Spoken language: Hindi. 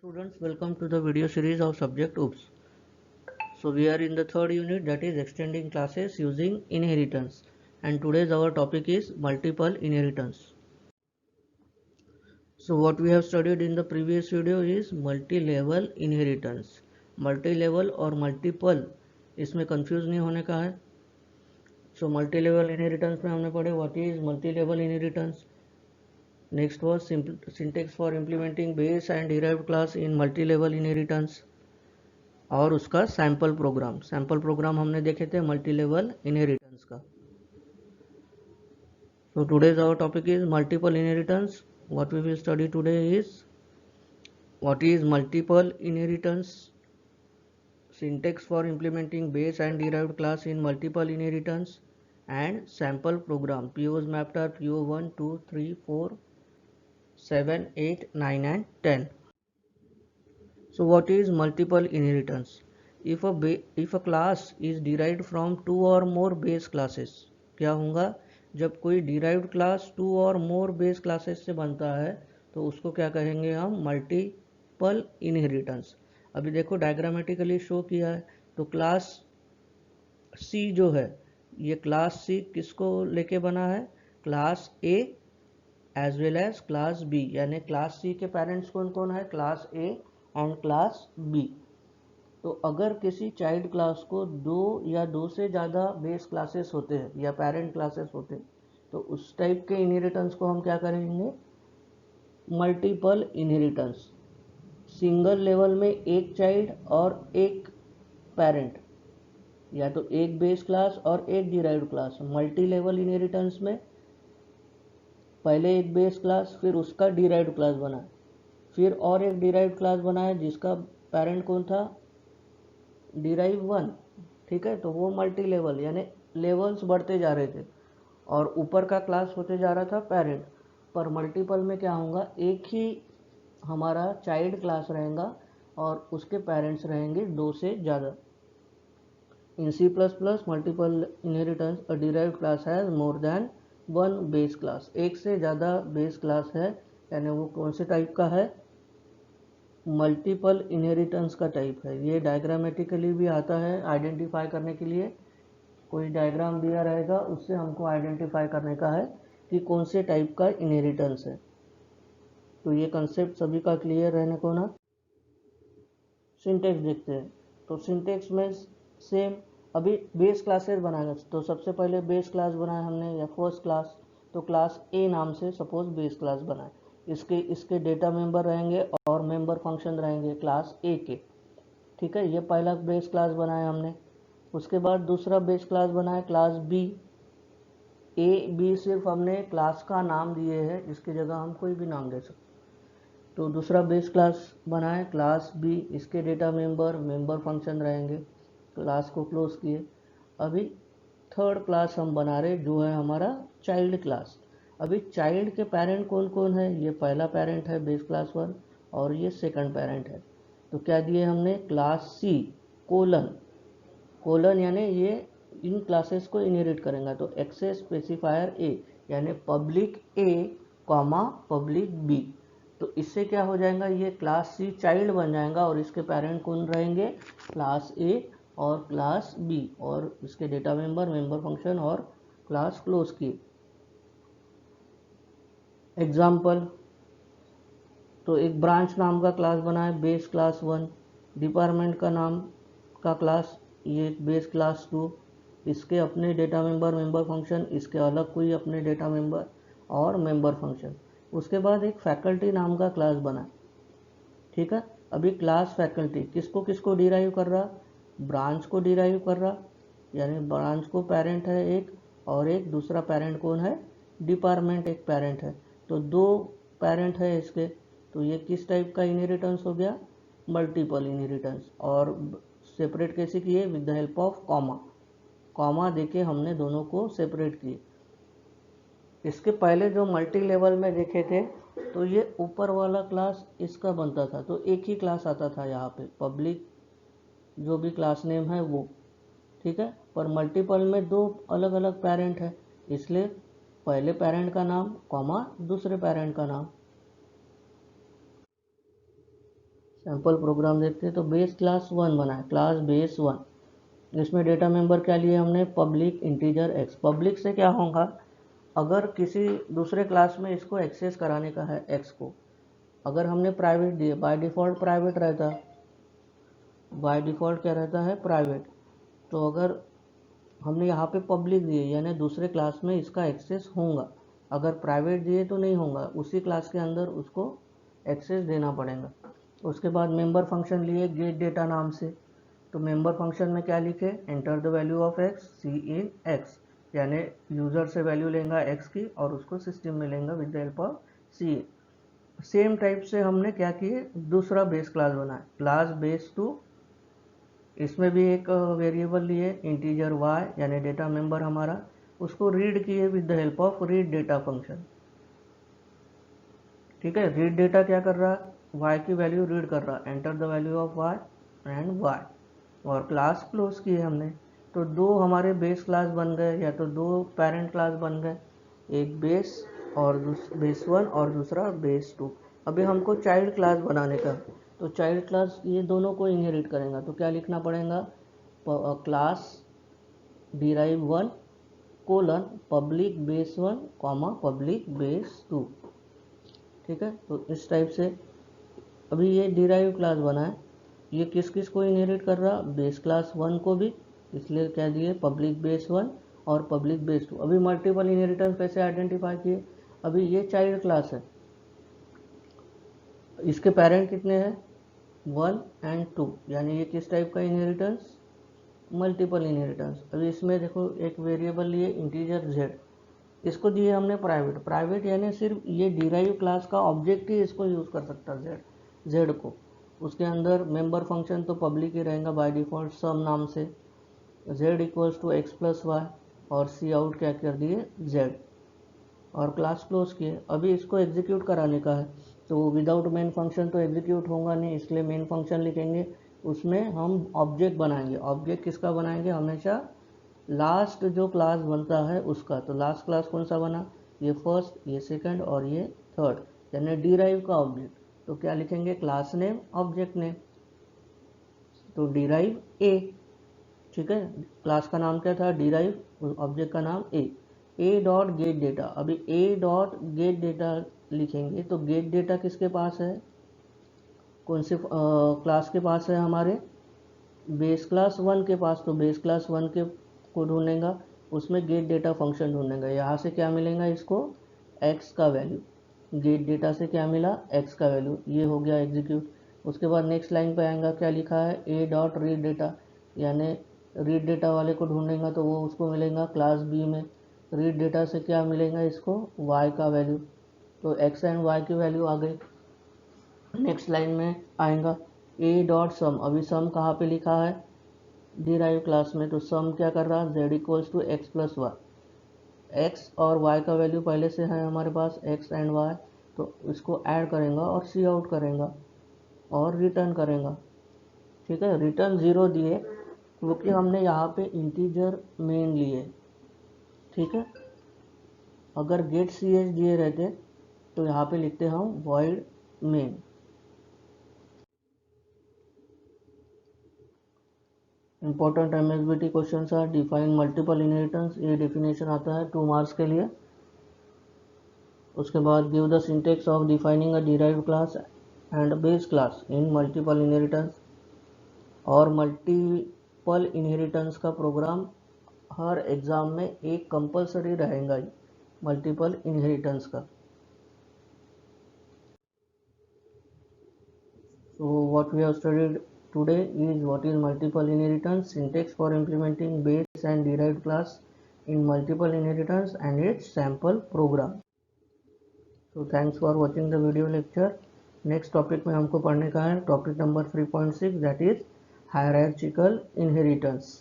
Students, welcome to the video series of subject OOPS. So we are in the third unit, that is extending classes using inheritance, and today's our topic is multiple inheritance. So what we have studied in the previous video is multi-level inheritance. Multi-level और multiple इसमें कंफ्यूज नहीं होने का है. So multi-level inheritance में हमने पढ़े what is multi-level inheritance. Next was syntax for implementing base and derived class in multi-level inheritance. और उसका सैम्पल प्रोग्राम हमने देखे थे मल्टी लेवल इनहेरिटेंस का. So today's our topic is multiple inheritance. What we will study today is what is multiple inheritance, syntax for implementing base and derived class in multiple inheritance and sample program POs mapped are PO 1 2 3 4 7 8 9 and 10. So what is multiple inheritance? If a class is derived from two or more base classes, क्या होगा जब कोई derived class two or more base classes से बनता है तो उसको क्या कहेंगे हम multiple inheritance. अभी देखो डायग्रामेटिकली शो किया है. तो क्लास C जो है ये क्लास C किसको लेके बना है, class A as well as class B, यानी क्लास C के पेरेंट्स कौन कौन है, class A and class B. तो अगर किसी चाइल्ड क्लास को दो या दो से ज़्यादा बेस क्लासेस होते हैं या पेरेंट क्लासेस होते हैं तो उस टाइप के इनहेरिटेंस को हम क्या करेंगे, मल्टीपल इनहेरिटेंस. सिंगल लेवल में एक चाइल्ड और एक पेरेंट, या तो एक बेस क्लास और एक derived class. Multi level inheritance में पहले एक बेस क्लास फिर उसका डिराइव्ड क्लास बना, फिर और एक डिराइव्ड क्लास बनाया जिसका पेरेंट कौन था, डिराइव 1. ठीक है, तो वो मल्टी लेवल यानी लेवल्स बढ़ते जा रहे थे और ऊपर का क्लास होते जा रहा था पेरेंट. पर मल्टीपल में क्या होगा, एक ही हमारा चाइल्ड क्लास रहेगा और उसके पेरेंट्स रहेंगे दो से ज़्यादा. इन C++ multiple inheritance a derived class has more than one base class. एक से ज़्यादा बेस क्लास है, यानी वो कौन से टाइप का है, मल्टीपल इनहेरिटेंस का टाइप है. ये डायग्रामेटिकली भी आता है आइडेंटिफाई करने के लिए. कोई डायग्राम दिया रहेगा उससे हमको आइडेंटिफाई करने का है कि कौन से टाइप का इनहेरिटेंस है. तो ये कंसेप्ट सभी का क्लियर रहने को ना. सिंटेक्स देखते हैं. तो सिंटेक्स में सेम अभी बेस क्लासेस बनाएंगे. तो सबसे पहले बेस क्लास बनाया हमने या फर्स्ट क्लास, तो क्लास A नाम से सपोज बेस क्लास बनाए. इसके डेटा मेंबर रहेंगे और मेंबर फंक्शन रहेंगे क्लास A के. ठीक है, ये पहला बेस क्लास बनाया हमने. उसके बाद दूसरा बेस क्लास बनाया क्लास B. A B सिर्फ हमने क्लास का नाम दिए हैं, इसकी जगह हम कोई भी नाम दे सकते. तो दूसरा बेस क्लास बनाए क्लास B, इसके डेटा मेंबर फंक्शन रहेंगे. क्लास को क्लोज किए. अभी थर्ड क्लास हम बना रहे जो है हमारा चाइल्ड क्लास. अभी चाइल्ड के पेरेंट कौन कौन है, ये पहला पेरेंट है बेस क्लास 1 और ये सेकंड पेरेंट है. तो क्या दिए हमने, क्लास C कोलन यानी ये इन क्लासेस को इनहेरिट करेंगे. तो एक्सेस स्पेसिफायर A यानी public A comma public B. तो इससे क्या हो जाएगा, ये क्लास C चाइल्ड बन जाएगा और इसके पेरेंट कौन रहेंगे, क्लास A और क्लास B, और इसके डेटा मेंबर फंक्शन और क्लास क्लोज की. एग्जाम्पल, तो एक ब्रांच नाम का क्लास बना है बेस क्लास 1, डिपार्टमेंट का नाम का क्लास ये बेस क्लास 2, इसके अपने डेटा मेंबर फंक्शन, इसके अलग कोई अपने डेटा मेंबर और मेंबर फंक्शन. उसके बाद एक फैकल्टी नाम का क्लास बना. ठीक है, अभी क्लास फैकल्टी किसको किसको डिराइव कर रहा, ब्रांच को डिराइव कर रहा, यानी ब्रांच को पेरेंट है एक और एक दूसरा पेरेंट कौन है, डिपार्टमेंट एक पेरेंट है. तो दो पेरेंट है इसके. तो ये किस टाइप का इनहेरिटेंस हो गया, मल्टीपल इनहेरिटेंस. और सेपरेट कैसे किए, with the help of comma देके हमने दोनों को सेपरेट किए. इसके पहले जो मल्टी लेवल में देखे थे तो ये ऊपर वाला क्लास इसका बनता था, तो एक ही क्लास आता था यहाँ पे, पब्लिक जो भी क्लास नेम है वो. ठीक है, पर मल्टीपल में दो अलग अलग पेरेंट है, इसलिए पहले पेरेंट का नाम कॉमा दूसरे पेरेंट का नाम. सैम्पल प्रोग्राम देखते हैं। तो बेस क्लास 1 बना है, क्लास बेस 1। इसमें डेटा मेंबर क्या लिए हमने, पब्लिक इंटीजर एक्स। पब्लिक से क्या होगा, अगर किसी दूसरे क्लास में इसको एक्सेस कराने का है एक्स को, अगर हमने प्राइवेट दिए, बाय डिफ़ॉल्ट प्राइवेट रहता, बाय डिफ़ॉल्ट क्या रहता है, प्राइवेट। तो अगर हमने यहाँ पे पब्लिक दिए यानी दूसरे क्लास में इसका एक्सेस होगा, अगर प्राइवेट दिए तो नहीं होगा, उसी क्लास के अंदर उसको एक्सेस देना पड़ेगा। उसके बाद मेंबर फंक्शन लिए गेट डेटा नाम से। तो मेंबर फंक्शन में क्या लिखे, enter the value of X cin X, यानी यूज़र से वैल्यू लेगा एक्स की और उसको सिस्टम में लेगा with the help of cin. Same type से हमने क्या किए, दूसरा बेस क्लास बनाया, क्लास बेस 2। इसमें भी एक वेरिएबल लिए इंटीजर वाई, यानी डेटा मेंबर हमारा, उसको रीड किए with the help of read data function. ठीक है, रीड डेटा क्या कर रहा है, वाई की वैल्यू रीड कर रहा है, enter the value of Y and Y, और क्लास क्लोज किए हमने। तो दो हमारे बेस क्लास बन गए, या तो दो पेरेंट क्लास बन गए, एक बेस और बेस 1 और दूसरा बेस 2। अभी हमको चाइल्ड क्लास बनाने का, तो चाइल्ड क्लास ये दोनों को इनहेरिट करेगा, तो क्या लिखना पड़ेगा, class derive 1 colon public base 1 comma public base 2। ठीक है, तो इस टाइप से अभी ये डिराइव क्लास बना है, ये किस किस को इनहेरिट कर रहा, बेस क्लास 1 को भी, इसलिए क्या दिए पब्लिक बेस 1 और पब्लिक बेस 2। अभी मल्टीपल इनहेरिटेंस कैसे आइडेंटिफाई किए, अभी ये चाइल्ड क्लास है, इसके पेरेंट कितने हैं, 1 एंड 2, यानी ये किस टाइप का इनहेरिटेंस, मल्टीपल इनहेरिटेंस। अभी इसमें देखो एक वेरिएबल लिए इंटीजर जेड, इसको दिए हमने प्राइवेट। प्राइवेट यानी सिर्फ ये डिराइव क्लास का ऑब्जेक्ट ही इसको यूज़ कर सकता है, जेड को। उसके अंदर मेंबर फंक्शन तो पब्लिक ही रहेगा बाय डिफ़ॉल्ट सम नाम से, Z equals to X plus Y, और सी आउट क्या कर दिए, जेड, और क्लास क्लोज किए। अभी इसको एग्जीक्यूट कराने का है, तो विदाउट मेन फंक्शन तो एग्जीक्यूट होगा नहीं, इसलिए मेन फंक्शन लिखेंगे, उसमें हम ऑब्जेक्ट बनाएंगे। ऑब्जेक्ट किसका बनाएंगे, हमेशा लास्ट जो क्लास बनता है उसका। तो लास्ट क्लास कौन सा बना, ये फर्स्ट, ये सेकंड और ये थर्ड, यानी डिराइव का ऑब्जेक्ट। तो क्या लिखेंगे, क्लास नेम ऑब्जेक्ट नेम, तो डिराइव ए। ठीक है, क्लास का नाम क्या था, डिराइव, ऑब्जेक्ट का नाम ए डॉट गेट डेटा। अभी ए डॉट गेट डेटा लिखेंगे, तो गेट डेटा किसके पास है, कौन से क्लास के पास है, हमारे बेस क्लास 1 के पास। तो बेस क्लास 1 के को ढूंढेगा, उसमें गेट डेटा फंक्शन ढूंढेगा, यहाँ से क्या मिलेगा इसको, एक्स का वैल्यू, गेट डेटा से क्या मिला, एक्स का वैल्यू, ये हो गया एग्जीक्यूट। उसके बाद नेक्स्ट लाइन पे आएगा, क्या लिखा है, ए डॉट रीड डेटा, यानी रीड डेटा वाले को ढूंढेगा, तो वो उसको मिलेगा क्लास बी में। रीड डेटा से क्या मिलेगा इसको, वाई का वैल्यू, तो एक्स एंड वाई की वैल्यू आ गई। नेक्स्ट लाइन में आएगा ए डॉट सम, अभी सम कहाँ पे लिखा है, डिराइव क्लास में, तो सम क्या कर रहा है, Z equals to X plus Y, X और वाई का वैल्यू पहले से है हमारे पास, एक्स एंड वाई, तो इसको ऐड करेंगे और सी आउट करेंगे और रिटर्न करेंगे। ठीक है, रिटर्न 0 दिए क्योंकि हमने यहाँ पे इंटीजर मेन लिए। ठीक है, अगर गेट सी एच दिए रहते तो यहाँ पे लिखते हम void main. Important MSBTE question are, define multiple inheritance, ये डेफिनेशन आता है 2 मार्क्स के लिए। उसके बाद give the syntax of defining a derived class and base class in multiple inheritance. और मल्टीपल इनहेरिटेंस का प्रोग्राम हर एग्ज़ाम में एक कंपलसरी रहेगा ही, मल्टीपल इनहेरिटेंस का। So what we have studied today is what is multiple inheritance, syntax for implementing base and derived class in multiple inheritance and its sample program. So thanks for watching the video lecture. Next topic में हमको पढ़ने का है topic number 3.6 that is hierarchical inheritance.